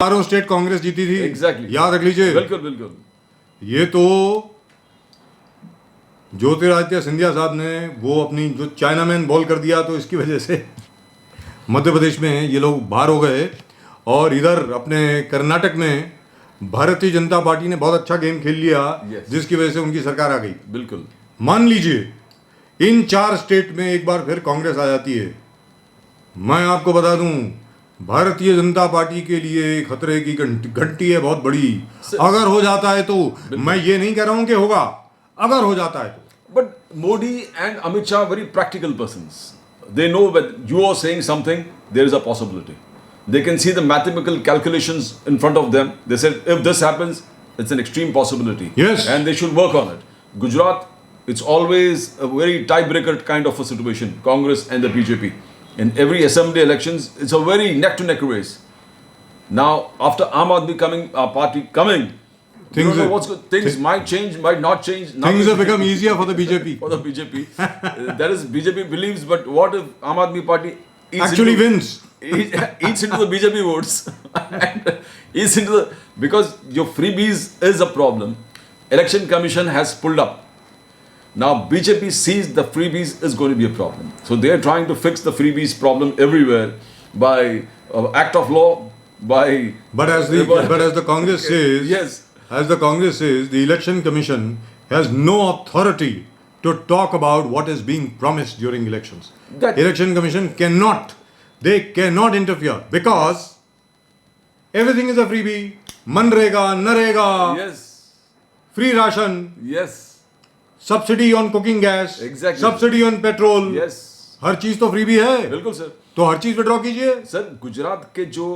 चारों स्टेट कांग्रेस जीती थी। एग्जैक्टली, याद रख लीजिए। बिल्कुल बिल्कुल। ये तो ज्योतिरादित्य सिंधिया साहब ने वो अपनी जो चाइनामैन बॉल कर दिया, तो इसकी वजह से मध्य प्रदेश में ये लोग बाहर हो गए। और इधर अपने कर्नाटक में भारतीय जनता पार्टी ने बहुत अच्छा गेम खेल लिया, जिसकी वजह से उनकी सरकार आ गई। बिल्कुल। मान लीजिए इन 4 स्टेट में एक बार फिर कांग्रेस आ जाती है, मैं आपको बता दूं भारतीय जनता पार्टी के लिए खतरे की घंटी है बहुत बड़ी। अगर हो जाता है तो, मैं ये नहीं कह रहा हूं कि होगा, अगर हो जाता है तो। But Modi and Amit Shah very practical persons, they know when you are saying something there is a possibility, they can see the mathematical calculations in front of them. They said if this happens it's an extreme possibility, yes, and they should work on it. Gujarat, it's always a very tiebreaker kind of a situation, Congress and the BJP. In every assembly elections it's a very neck to neck race. Now after Aam Aadmi party coming, things, know what's good. Things might change, might not change. Things have become easier for the BJP. For the BJP. That is BJP believes, but what if Aam Aadmi party actually wins? Eats into the BJP votes and eats into the, because your freebies is a problem. Election Commission has pulled up. Now BJP sees the freebies is going to be a problem, so they are trying to fix the freebies problem everywhere by act of law, by. But as the Congress says, yes, as the Congress says, the Election Commission has no authority to talk about what is being promised during elections. Election Commission cannot. They cannot interfere because everything is a freebie. Manrega, Narega, yes, free ration, yes, subsidy on cooking gas, exactly, subsidy on petrol, yes, हर चीज तो freebie है। बिल्कुल sir. तो हर चीज withdraw कीजिए। Sir Gujarat के जो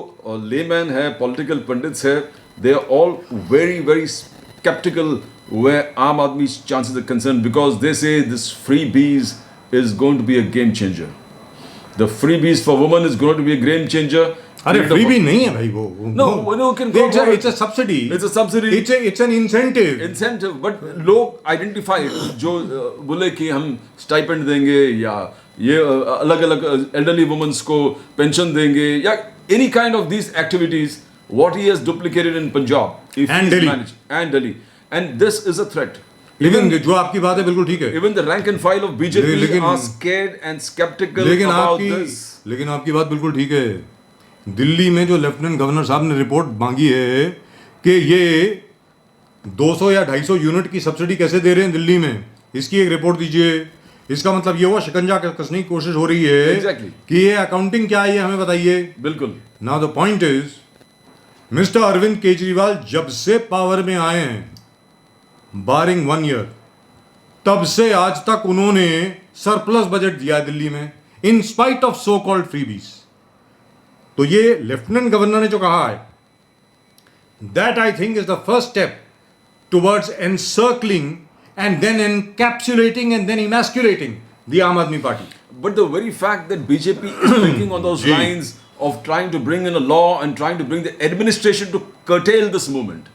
layman है, पॉलिटिकल पंडित्स है, they are all very very skeptical where Aam Aadmi's chances are concerned, because they say this freebies is going to be a game changer. The freebies for women is going to be a game changer. अरे freebie नहीं है भाई वो। No, can go. It's a subsidy. It's a subsidy. It's an incentive. Incentive, but लोग identify जो बोले कि हम stipend देंगे या ये अलग-अलग elderly women को pension देंगे या any kind of these activities, what he has duplicated in Punjab and Delhi and this is a threat. लेकिन जो आपकी बात है बिल्कुल ठीक है। Even the rank and file of BJP are scared and skeptical about this. लेकिन आपकी बात बिल्कुल ठीक है। दिल्ली में जो लेफ्टिनेंट गवर्नर साहब ने रिपोर्ट मांगी है कि ये 200 या 250 यूनिट की सब्सिडी कैसे दे रहे हैं दिल्ली में, इसकी एक रिपोर्ट दीजिए। इसका मतलब ये हुआ शिकंजा कसने की कोशिश हो रही है। Exactly. कि ये अकाउंटिंग क्या है, हमें बताइए। बिल्कुल। Now the point is, mister Arvind Kejriwal जब से पावर में आए हैं, बारिंग 1 ईयर, तब से आज तक उन्होंने सरप्लस बजट दिया है दिल्ली में, in spite of so called freebies. तो ये लेफ्टिनेंट गवर्नर ने जो कहा है, that I think is the first step towards encircling and then encapsulating and then emasculating the Aam Aadmi Party. But the very fact that BJP is thinking on those lines of trying to bring in a law and trying to bring the administration to curtail this movement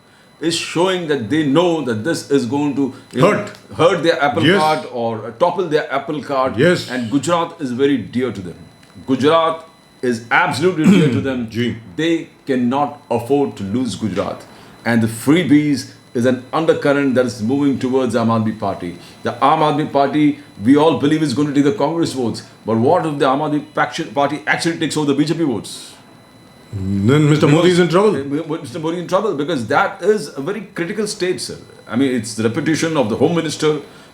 is showing that they know that this is going to hurt their apple cart or topple their apple cart. Yes. And Gujarat is very dear to them. Gujarat is absolutely dear to them. They cannot afford to lose Gujarat. And the freebies is an undercurrent that is moving towards Aam Aadmi Party. The Aam Aadmi Party, we all believe, is going to take the Congress votes. But what if the Aam Aadmi Party actually takes over the BJP votes? Then Mr. Modi is in trouble. Mr. Modi in trouble, because that is a very critical state, sir. I mean, it's the reputation of the Home Minister,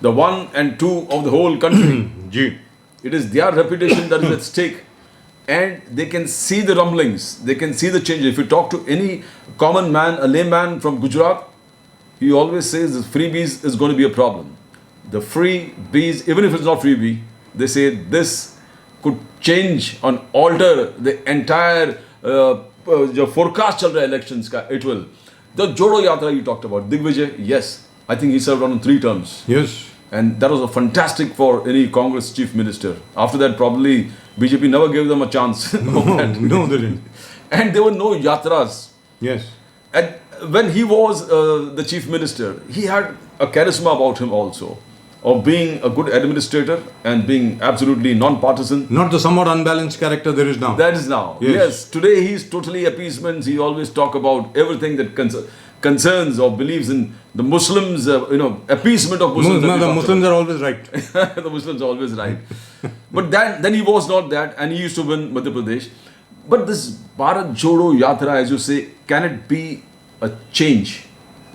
the 1 and 2 of the whole country. It is their reputation that is at stake. And they can see the rumblings, they can see the change. If you talk to any common man, a layman from Gujarat, he always says the freebies is going to be a problem. The freebies, even if it's not freebie, they say this could change and alter the entire जो forecast चल रहा है elections का, it will. The Jodo Yatra you talked about, Digvijay, yes, I think he served on 3 terms. Yes. And that was a fantastic for any Congress chief minister. After that, probably BJP never gave them a chance. No, they didn't. And there were no yatras. Yes. And when he was the chief minister, he had a charisma about him also. of being a good administrator and being absolutely non-partisan. Not the somewhat unbalanced character there is now. That is now. Yes. Today he is totally appeasement. He always talk about everything that concerns or believes in the Muslims, appeasement of Muslims. No, the Muslims are always right. The Muslims are always right. But then he was not that, and he used to win Madhya Pradesh. But this Bharat Jodo Yatra, as you say, can it be a change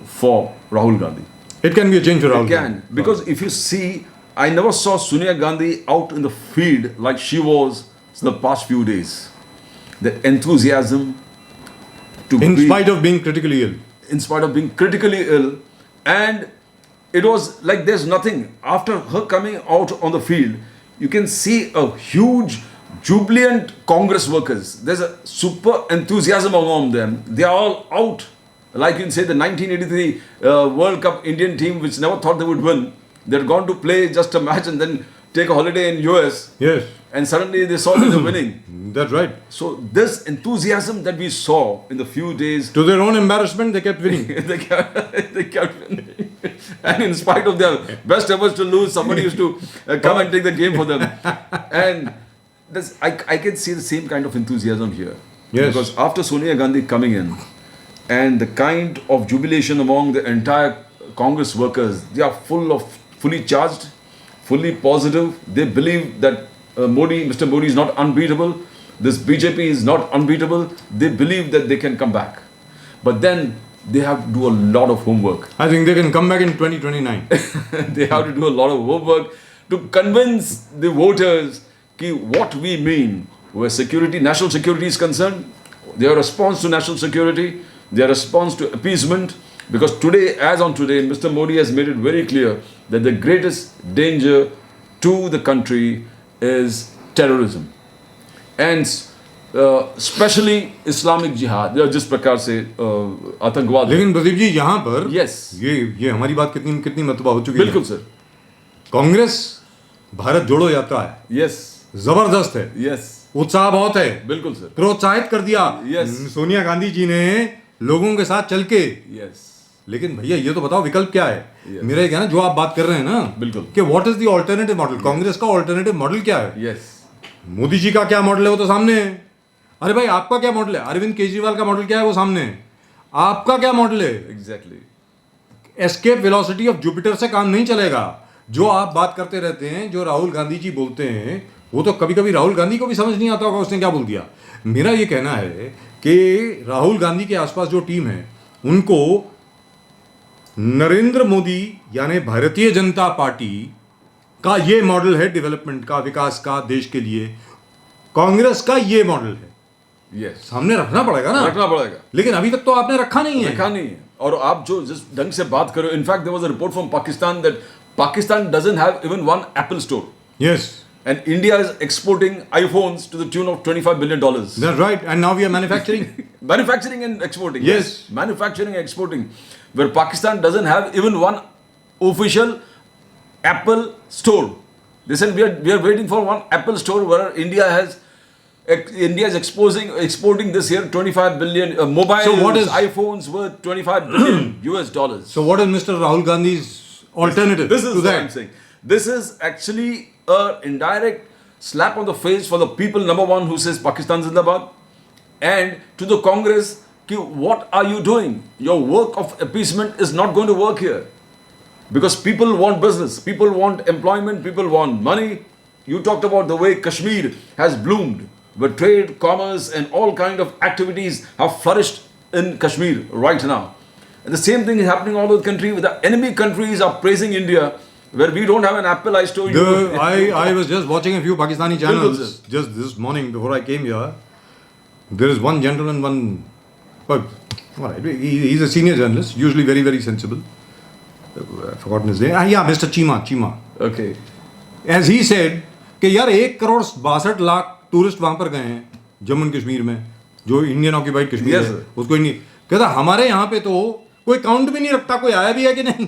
for Rahul Gandhi? It can be a change for Rahul It can. Because if you see, I never saw Sonia Gandhi out in the field like she was in the past few days. The enthusiasm In spite of being critically ill. In spite of being critically ill. And it was like there's nothing. After her coming out on the field, you can see a huge jubilant Congress workers. There's a super enthusiasm among them. They are all out. Like you can say the 1983 World Cup Indian team, which never thought they would win. They'd gone to play just a match and then take a holiday in US. Yes. And suddenly they saw that they're winning. That's right. So this enthusiasm that we saw in the few days. To their own embarrassment, they kept winning. they kept winning. And in spite of their best efforts to lose, somebody used to come and take the game for them. And I can see the same kind of enthusiasm here. Yes. Because after Sonia Gandhi coming in, and the kind of jubilation among the entire Congress workers, they are fully charged, fully positive. They believe that Mr. Modi is not unbeatable. This BJP is not unbeatable. They believe that they can come back. But then they have to do a lot of homework. I think they can come back in 2029. They have to do a lot of homework to convince the voters what we mean where national security is concerned, their response to national security, their response to appeasement. Because today, as on today, Mr. Modi has made it very clear that the greatest danger to the country is terrorism. And especially Islamic Jihad, जिस प्रकार से आतंकवाद. लेकिन प्रदीप जी यहाँ पर Yes. ये हमारी बात कितनी मतबा हो चुकी है. बिल्कुल सर. कांग्रेस भारत जोड़ो यात्रा है. Yes. जबरदस्त है. Yes. उत्साह बहुत है. बिल्कुल सर. प्रोत्साहित कर दिया. Yes. सोनिया गांधी जी ने लोगों के साथ चल के. Yes. लेकिन भैया ये तो बताओ विकल्प क्या है. Yes. मेरा ये कहना जो आप बात कर रहे हैं ना. बिल्कुल. कि what is the alternative model. Congress का ऑल्टरनेटिव मॉडल क्या है. Yes. मोदी जी का क्या मॉडल है वो तो सामने है. अरे भाई आपका क्या मॉडल है. अरविंद केजरीवाल का मॉडल क्या है वो सामने है. आपका क्या मॉडल है. Exactly. Escape velocity of Jupiter से काम नहीं चलेगा. जो आप बात करते रहते हैं, जो राहुल गांधी जी बोलते हैं, वो तो कभी कभी राहुल गांधी को भी समझ नहीं आता होगा उसने क्या बोल दिया. मेरा ये कहना है कि राहुल गांधी के आसपास जो टीम है उनको नरेंद्र मोदी यानी भारतीय जनता पार्टी का ये मॉडल है डेवलपमेंट का, विकास का, देश के लिए. कांग्रेस का ये मॉडल है. Yes. सामने रखना पड़ेगा ना. रखना पड़ेगा. लेकिन अभी तक तो आपने रखा नहीं है. रखा नहीं है. और आप जो जिस ढंग से बात करो, in fact there was a report from Pakistan that Pakistan doesn't have even one Apple store. Yes. And India is exporting iPhones to the tune of $25 billion. That's right. And now we are manufacturing. Manufacturing and exporting. Yes. Manufacturing and exporting. Where Pakistan doesn't have even one official Apple store. They said we are waiting for one Apple store where India is exporting this year 25 billion mobile iPhones worth 25 billion US dollars. So what is Mr. Rahul Gandhi's alternative this is to what that? I'm saying. This is actually an indirect slap on the face for the people, number one, who says Pakistan Zindabad, and to the Congress, what are you doing? Your work of appeasement is not going to work here. Because people want business, people want employment, people want money. You talked about the way Kashmir has bloomed, where trade, commerce and all kind of activities have flourished in Kashmir right now. And the same thing is happening all over the country. The enemy countries are praising India, where we don't have an Apple iStore. I was just watching a few Pakistani channels just this morning before I came here. There is one gentleman, he's a senior journalist, usually very, very sensible. I've forgotten his name. Yeah, Mr. Chima. Okay. As he said, कि यार 1,62,00,000 tourist वहां पर गए हैं Jammu and Kashmir में, जो Indian occupied Kashmir Yes, है, उसको कहता हमारे यहाँ पे तो कोई काउंट भी नहीं रखता कोई आया भी है कि नहीं.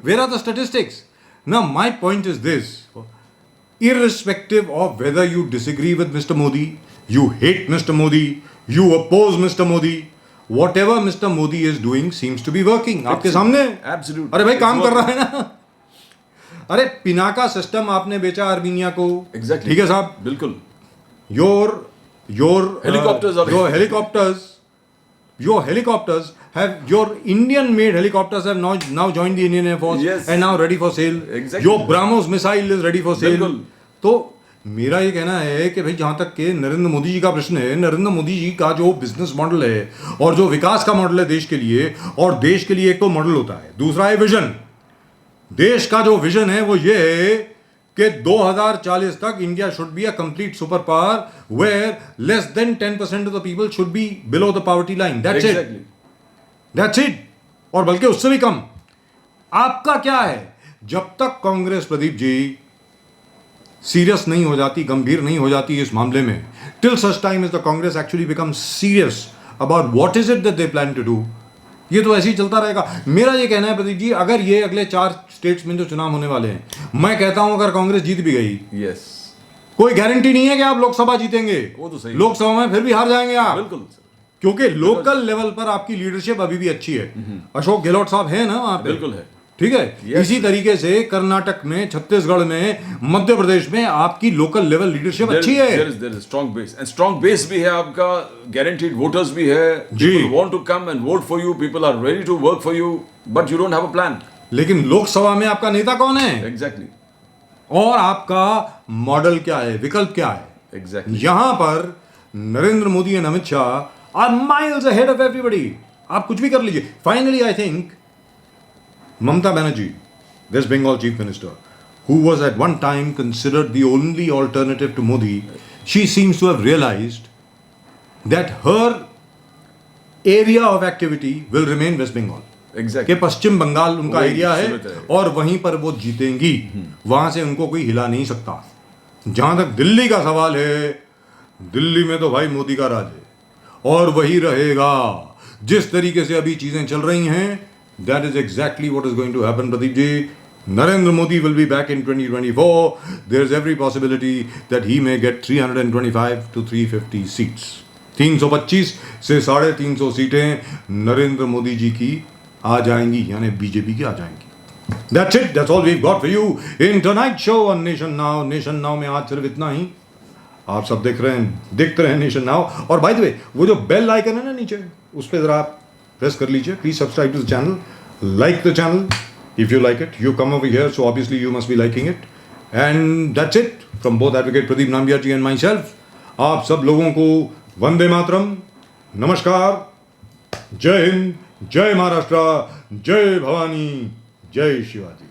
Where are the statistics? Now my point is this: irrespective of whether you disagree with Mr. Modi, you hate Mr. Modi, you oppose Mr. Modi, whatever Mr. Modi is doing seems to be working. आपके सामने. Absolutely. अरे भाई काम कर रहा है ना. अरे पिनाका सिस्टम आपने बेचा आर्मीनिया को, Exactly. ठीक है साहब, बिल्कुल. your Helicopters are- your helicopters have your Indian made helicopters have now joined the Indian Air Force Yes. and now ready for sale. Exactly. Your BrahMos missile is ready for sale. बिल्कुल. तो मेरा ये कहना है कि भाई जहाँ तक के नरेंद्र मोदी जी का प्रश्न है, नरेंद्र मोदी जी का जो बिजनेस मॉडल है और जो विकास का मॉडल है देश के लिए, और देश के लिए एक तो मॉडल होता है, दूसरा है विजन. देश का जो विजन है वो ये है कि 2040 तक India should be a complete super power where less than 10% of the people should be below the poverty line. That's it. और बल्कि उससे भी कम. आपका क्या है, जब तक कांग्रेस प्रदीप जी सीरियस नहीं हो जाती, गंभीर नहीं हो जाती इस मामले में, till such time is the Congress actually become serious about what is it that they plan to do, ये तो ऐसे ही चलता रहेगा. मेरा ये कहना है प्रदीप जी, अगर ये अगले 4 स्टेट्स में जो चुनाव होने वाले हैं, मैं कहता हूं अगर कांग्रेस जीत भी गई, Yes. कोई गारंटी नहीं है कि आप लोकसभा जीतेंगे. वो तो सही. लोकसभा में फिर भी हार जाएंगे आप. बिल्कुल. क्योंकि लोकल लेवल पर आपकी लीडरशिप अभी भी अच्छी है. अशोक गहलोत साहब है ना वहां पे. बिल्कुल है. ठीक है. Yes. इसी तरीके से कर्नाटक में, छत्तीसगढ़ में, मध्य प्रदेश में आपकी लोकल लेवल लीडरशिप अच्छी है. There is strong base. And strong base भी है आपका, guaranteed voters भी है. जी. People want to come and vote for you. People are ready to work for you. But you don't have a plan. लेकिन लोकसभा में आपका नेता कौन है? Exactly. और आपका मॉडल क्या है, विकल्प क्या है? Exactly. यहां पर Narendra Modi and Amit Shah are miles ahead of everybody. आप कुछ भी कर लीजिए. Finally I think Mamata Banerjee, West Bengal Chief Minister, who was at one time considered the only alternative to Modi, she seems to have realized that her area of activity will remain West Bengal. Exactly. कि पश्चिम बंगाल उनका वही area है सीमित है. और वहीं पर वो जीतेंगी. वहां से उनको कोई हिला नहीं सकता. जहां तक दिल्ली का सवाल है, दिल्ली में तो भाई मोदी का राज है और वही रहेगा. जिस तरीके से अभी चीजें चल रही हैं, that is exactly what is going to happen, Pradeep ji. Narendra Modi will be back in 2024. There's every possibility that he may get 325 to 350 seats. 325 से 350 सीटें नरेंद्र मोदी जी की आ जाएंगी, यानी बीजेपी की आ जाएंगी. That's it. That's all we've got for you in tonight's show on Nation Now. Nation Now में आज सिर्फ इतना ही. आप सब देखते रहे Nation Now. और by the way, वो जो बेल आइकन है ना नीचे, उस पर जरा आप प्रेस कर लीजिए. Please subscribe to the channel, like the channel if you like it. You come over here, so obviously you must be liking it. And that's it from both advocate Pradeep Nambiar ji and myself. आप सब लोगों को वंदे मातरम, नमस्कार, जय हिंद, जय महाराष्ट्र, जय भवानी, जय शिवाजी.